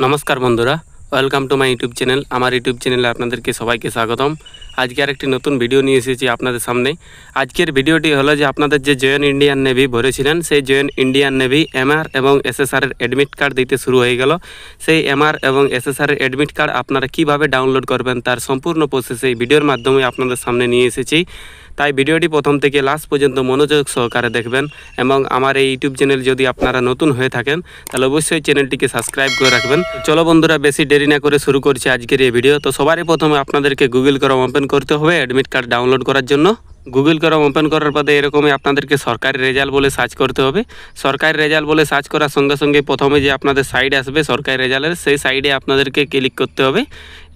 নমস্কার বন্ধুরা, welcome to my YouTube channel. আমার ইউটিউব চ্যানেলে আপনাদেরকে সবাইকে স্বাগতম। আজকে আরেকটি নতুন ভিডিও নিয়ে এসেছি আপনাদের সামনে। আজকের ভিডিওটি হলো যে আপনাদের যে জয়েন ইন্ডিয়ান নেভি ভরেছিলেন, সেই জয়েন ইন্ডিয়ান নেভি এমআর এবং এসএসআরের অ্যাডমিট কার্ড দিতে শুরু হয়ে গেল। সেই এমআর এবং এসএসআরের অ্যাডমিট কার্ড আপনারা কিভাবে ডাউনলোড করবেন তার সম্পূর্ণ প্রসেস এই ভিডিওর মাধ্যমে আপনাদের সামনে নিয়ে এসেছি। তাই ভিডিওটি প্রথম থেকে লাস্ট পর্যন্ত মনোযোগ সহকারে দেখবেন এবং আমার এই ইউটিউব চ্যানেল যদি আপনারা নতুন হয়ে থাকেন তাহলে অবশ্যই চ্যানেলটিকে সাবস্ক্রাইব করে রাখবেন। চলো বন্ধুরা, বেশি দেরি না করে শুরু করছি আজকের এই ভিডিও। তো সবারই প্রথমে আপনাদেরকে গুগল ক্রোম ওপেন করতে হবে অ্যাডমিট কার্ড ডাউনলোড করার জন্য। গুগল ক্রোম ওপেন করার পরে এরকমই আপনাদেরকে সরকারি রেজাল্ট বলে সার্চ করতে হবে। সরকারি রেজাল্ট বলে সার্চ করার সঙ্গে সঙ্গে প্রথমে যে আপনাদের সাইড আসবে সরকারি রেজাল্টের, সেই সাইডে আপনাদেরকে ক্লিক করতে হবে।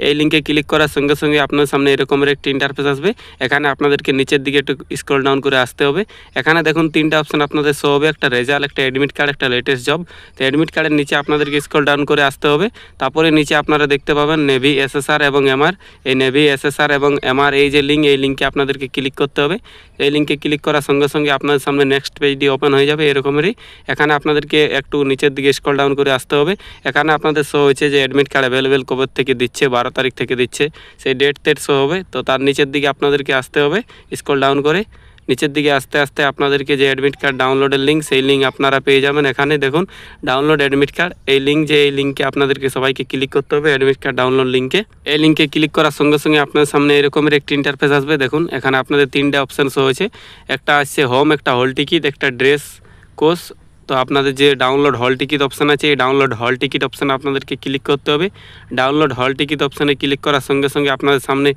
এই লিঙ্কে ক্লিক করার সঙ্গে সঙ্গে আপনার সামনে এরকমের একটি ইন্টারফেস আসবে। এখানে আপনাদেরকে নিচের দিকে একটু স্ক্রল ডাউন করে আসতে হবে। এখানে দেখুন তিনটা অপশন আপনাদের শো হবে, একটা রেজাল্ট, একটা অ্যাডমিট কার্ড, একটা লেটেস্ট জব। তো অ্যাডমিট কার্ডের নিচে আপনাদেরকে স্ক্রল ডাউন করে আসতে হবে। তারপরে নিচে আপনারা দেখতে পাবেন নেভি, এসএসআর এবং এমআর। এই নেভি, এসএসআর এবং এমআর এই যে লিঙ্ক, এই লিঙ্কে আপনাদেরকে ক্লিক করতে হবে। এই লিঙ্কে ক্লিক করার সঙ্গে সঙ্গে আপনাদের সামনে নেক্সট পেজটি ওপেন হয়ে যাবে এরকমেরই। এখানে আপনাদেরকে একটু নিচের দিকে স্ক্রল ডাউন করে আসতে হবে। এখানে আপনাদের শো হয়েছে যে অ্যাডমিট কার্ড অ্যাভেলেবেল কবে থেকে দিচ্ছে, 12 তারিখ থেকে দিচ্ছে, সেই ডেট শো হবে। তো তার নিচের দিকে আপনাদেরকে আসতে হবে স্ক্রল ডাউন করে। নিচের দিকে আস্তে আস্তে আপনাদেরকে যে অ্যাডমিট কার্ড ডাউনলোডের লিঙ্ক, সেই লিঙ্ক আপনারা পেয়ে যাবেন। এখানে দেখুন ডাউনলোড অ্যাডমিট কার্ড, এই লিঙ্ক, যে এই লিঙ্কে আপনাদেরকে সবাইকে ক্লিক করতে হবে অ্যাডমিট কার্ড ডাউনলোড লিঙ্কে। এই লিঙ্কে ক্লিক করার সঙ্গে সঙ্গে আপনার সামনে এরকমের একটি ইন্টারফেস আসবে। দেখুন এখানে আপনাদের তিনটে অপশান শো হয়েছে, একটা আসছে হোম, একটা হল টিকিট, একটা ড্রেস কোর্স। তো আপনাদের যে ডাউনলোড হল টিকিট অপশান আছে, এই ডাউনলোড হল টিকিট অপশানে আপনাদেরকে ক্লিক করতে হবে। ডাউনলোড হল টিকিট অপশানে ক্লিক করার সঙ্গে সঙ্গে আপনাদের সামনে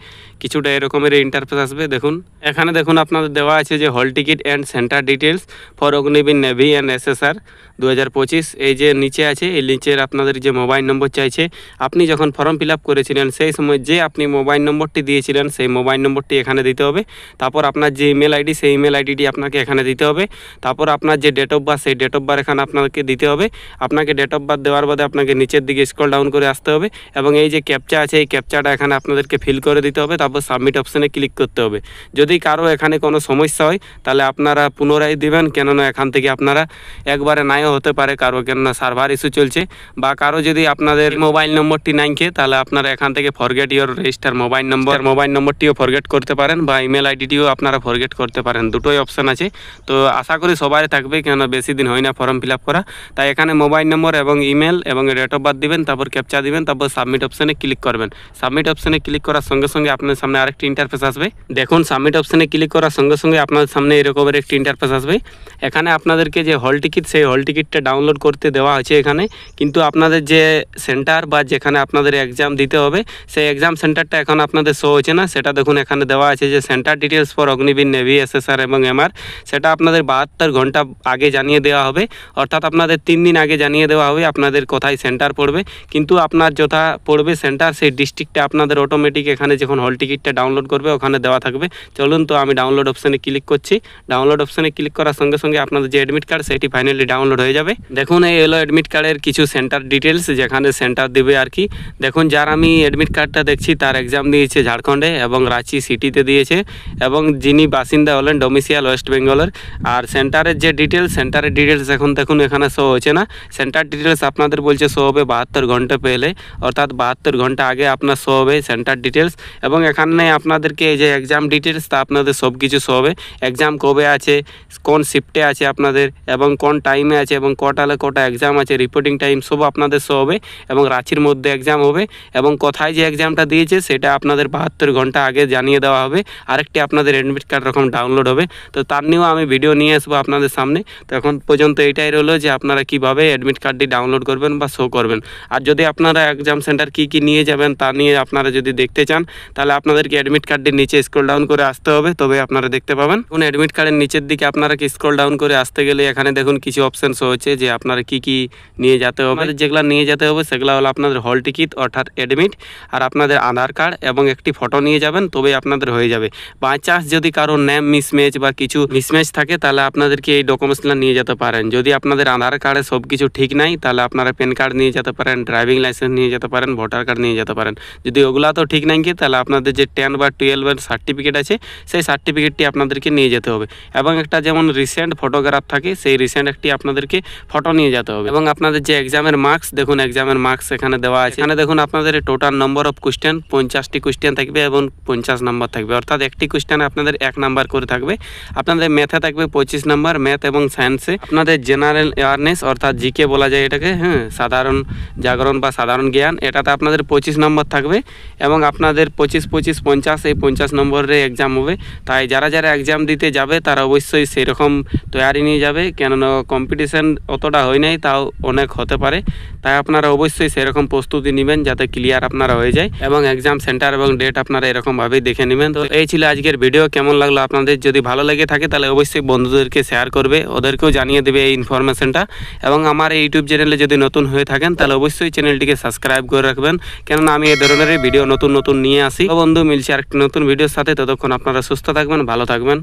কিছুটা এরকমের ইন্টারফেস আসবে। দেখুন এখানে দেখুন আপনাদের দেওয়া আছে যে হল ticket and centre details for Agniveer navy and SSR 2025। এই যে নিচে আছে, এই নিচের আপনাদের যে মোবাইল নম্বর চাইছে, আপনি যখন ফর্ম ফিল আপ করেছিলেন সেই সময় যে আপনি মোবাইল নম্বরটি দিয়েছিলেন সেই মোবাইল নম্বরটি এখানে দিতে হবে। তারপর আপনার যে ইমেল আইডি, সেই ইমেল আইডিটি আপনাকে এখানে দিতে হবে। তারপর আপনার যে ডেট অফ বার্থ, সেই ডেট অফ বার্থ এখানে আপনাকে দিতে হবে। আপনাকে ডেট অফ বার্থ দেওয়ার বাদে আপনাকে নিচের দিকে স্ক্রল ডাউন করে আসতে হবে এবং এই যে ক্যাপচা আছে, এই ক্যাপচাটা এখানে আপনাদেরকে ফিল করে দিতে হবে। তারপর সাবমিট অপশানে ক্লিক করতে হবে। যদি কারো এখানে কোনো সমস্যা হয় তাহলে আপনারা পুনরায় দিবেন, কেননা এখান থেকে আপনারা একবারে নাও হতে পারে কারো, কেননা সার্ভার ইস্যু চলছে। বা কারো যদি আপনাদের মোবাইল নম্বরটি নাই কে, তাহলে আপনারা এখান থেকে ফরগেট ইওর রেজিস্টার মোবাইল নম্বরটিও ফরগেট করতে পারেন বা ইমেল আইডিটিও আপনারা ফরগেট করতে পারেন। দুটোই অপশান আছে। তো আশা করি সবাই থাকবে, কেননা বেশি দিন হয় না ফর্ম ফিল আপ করা। তাই এখানে মোবাইল নম্বর এবং ইমেল এবং ডেট অফ বার্থ দিবেন, তারপর ক্যাপচা দিবেন, তারপর সাবমিট অপশানে ক্লিক করবেন। সাবমিট অপশানে ক্লিক করার সঙ্গে সঙ্গে আপনার সামনে আরেকটি ইন্টারফেস আসবে। দেখুন সাবমিট অপশানে ক্লিক করার সঙ্গে সঙ্গে আপনার সামনে এরকমের একটি ইন্টারফেস আসবে। এখানে আপনাদেরকে যে হল টিকিট, সেই হল টিকিটটা ডাউনলোড করতে দেওয়া হয়েছে এখানে, কিন্তু আপনাদের যে সেন্টার বা যেখানে আপনাদের এক্সাম দিতে হবে সেই এক্সাম সেন্টারটা এখন আপনাদের শো হচ্ছে না। সেটা দেখুন এখানে দেওয়া আছে যে centre details for Agniveer navy, SSR এবং এমআর। সেটা আপনাদের 72 ঘন্টা আগে জানিয়ে দেওয়া হবে, অর্থাৎ আপনাদের 3 দিন আগে জানিয়ে দেওয়া হবে আপনাদের কোথায় সেন্টার পড়বে। কিন্তু আপনার যথা পড়বে সেন্টার, সেই ডিস্ট্রিক্টটা আপনাদের অটোমেটিক এখানে যখন হল টিকিটটা ডাউনলোড করবে ওখানে দেওয়া থাকবে। চলুন তো আমি ডাউনলোড অপশানে ক্লিক করছি। ডাউনলোড অপশানে ক্লিক করার সঙ্গে সঙ্গে আপনাদের যে অ্যাডমিট কার্ড সেটি ফাইনালি ডাউনলোড হয়ে যাবে। দেখুন এই এলো অ্যাডমিট কার্ডের কিছু সেন্টার ডিটেলস, যেখানে সেন্টার দেবে আর কি। দেখুন যার আমি অ্যাডমিট কার্ডটা দেখছি তার এক্সাম দিয়েছে ঝাড়খণ্ডে এবং রাঁচি সিটিতে দিয়েছে, এবং যিনি বাসিন্দা হলেন ডোমিসিয়াল ওয়েস্ট বেঙ্গলের। আর সেন্টারের যে ডিটেলস, সেন্টারের ডিটেলস এখন দেখুন এখানে শো হচ্ছে না। সেন্টার ডিটেলস আপনাদের বলছে শো হবে 72 ঘন্টা পেলে, অর্থাৎ 72 ঘন্টা আগে আপনার শো হবে সেন্টার ডিটেলস। এবং এখানে আপনাদেরকে এই যে এক্সাম ডিটেলস, তা আপনাদের সব কিছু শো হবে। এক্সাম কবে আছে, কোন শিফটে আছে আপনাদের, এবং কোন টাইমে আছে, এবং কটালে কটা এক্সাম আছে, রিপোর্টিং টাইম সব আপনাদের শো হবে। এবং রাঁচির মধ্যে এক্সাম হবে, এবং কোথায় যে এক্সামটা দিয়েছে সেটা আপনাদের 72 ঘন্টা আগে জানিয়ে দেওয়া হবে। আরেকটি আপনাদের অ্যাডমিট কার্ড রকম ডাউনলোড হবে। তো তার নিয়েও আমি ভিডিও নিয়ে আসবো আপনাদের সামনে। তো এখন পর্যন্ত এইটাই রইলো যে আপনারা কীভাবে অ্যাডমিট কার্ডটি ডাউনলোড করবেন বা শো করবেন। আর যদি আপনারা এক্সাম সেন্টার কী কী নিয়ে যাবেন তা নিয়ে আপনারা যদি দেখতে চান, তাহলে আপনাদেরকে অ্যাডমিট কার্ডটির নিচে স্ক্রল ডাউন করে আসতে হবে, তবে আপনারা দেখতে পাবেন। এখন অ্যাডমিট কার্ডের নিচের দিকে আপনারা কি স্ক্রল ডাউন করে আসতে গেলে এখানে দেখুন কিছু অপশান শো হচ্ছে যে আপনারা কি কি নিয়ে যেতে হবে। যেগুলো নিয়ে যেতে হবে সেগুলো হলো আপনাদের হল টিকিট অর্থাৎ অ্যাডমিট, আর আপনাদের আধার কার্ড এবং একটি ফটো নিয়ে যাবেন, তবেই আপনাদের হয়ে যাবে। বাই চান্স যদি কারো নেম মিসম্যাচ বা কিছু মিসম্যাচ থাকে তাহলে আপনাদেরকে এই ডকুমেন্টসগুলো নিয়ে যেতে পারেন। যদি আপনাদের আধার কার্ডে সব কিছু ঠিক নাই তাহলে আপনারা প্যান কার্ড নিয়ে যেতে পারেন, ড্রাইভিং লাইসেন্স নিয়ে যেতে পারেন, ভোটার কার্ড নিয়ে যেতে পারেন। যদি ওগুলা তো ঠিক নাই কি তাহলে আপনাদের যে 10 বা 12 সার্টিফিকেট আছে সেই সার্টিফিকেটটি আপনাদেরকে নিয়ে যেতে হবে। এবং একটা যেমন রিসেন্ট ফটোগ্রাফ থাকে সেই রিসেন্ট একটি আপনাদেরকে ফটো নিয়ে যেতে হবে। এবং আপনাদের যে এক্সামের মার্কস, দেখুন এক্সামের মার্কস এখানে দেওয়া আছে। এখানে দেখুন আপনাদের টোটাল নম্বর অফ কোশ্চেন 50টি কোশ্চেন থাকবে এবং 50 নম্বর থাকবে, অর্থাৎ একটি কোশ্চেনে আপনাদের 1 নাম্বার করে থাকবে। আপনাদের ম্যাথে থাকবে 25 নম্বর, ম্যাথ এবং সায়েন্সে আপনাদের জেনারেল অ্যাওয়ারনেস অর্থাৎ জিকে বলা যায় এটাকে, সাধারণ জাগরণ বা সাধারণ জ্ঞান, এটাতে আপনাদের 25 নম্বর থাকবে। এবং আপনাদের 25, 25, 50 এই 50 নম্বরের এক্সাম হবে। তাই যারা যারা এক্সাম দিতে যাবে তারা অবশ্যই সেরকম তৈরি নিয়ে যাবে, কেননা কম্পিটিশান অতটা হয় নাই, তাও অনেক হতে পারে। তাই আপনারা অবশ্যই সেরকম প্রস্তুতি নেবেন যাতে ক্লিয়ার আপনারা হয়ে যায়। এবং এক্সাম সেন্টার এবং ডেট আপনারা এরকমভাবেই দেখে নেবেন। তো এই ছিল আজকের ভিডিও। কেমন লাগলো আপনাদের? যদি ভালো লেগে থাকে তাহলে অবশ্যই বন্ধুদেরকে শেয়ার করবে, ওদেরকেও জানিয়ে দেবে এই ইনফরমেশনটা। এবং আমার এই ইউটিউব চ্যানেলে যদি নতুন হয়ে থাকেন তাহলে অবশ্যই চ্যানেলটিকে সাবস্ক্রাইব করে রাখবেন, কেননা আমি এই ধরনের ভিডিও নতুন নতুন নিয়ে আসি। তো বন্ধু, মিলছি আরেকটি নতুন ভিডিওর সাথে। ততক্ষণ আপনারা সুস্থ থাকবেন, ভালো থাকবেন।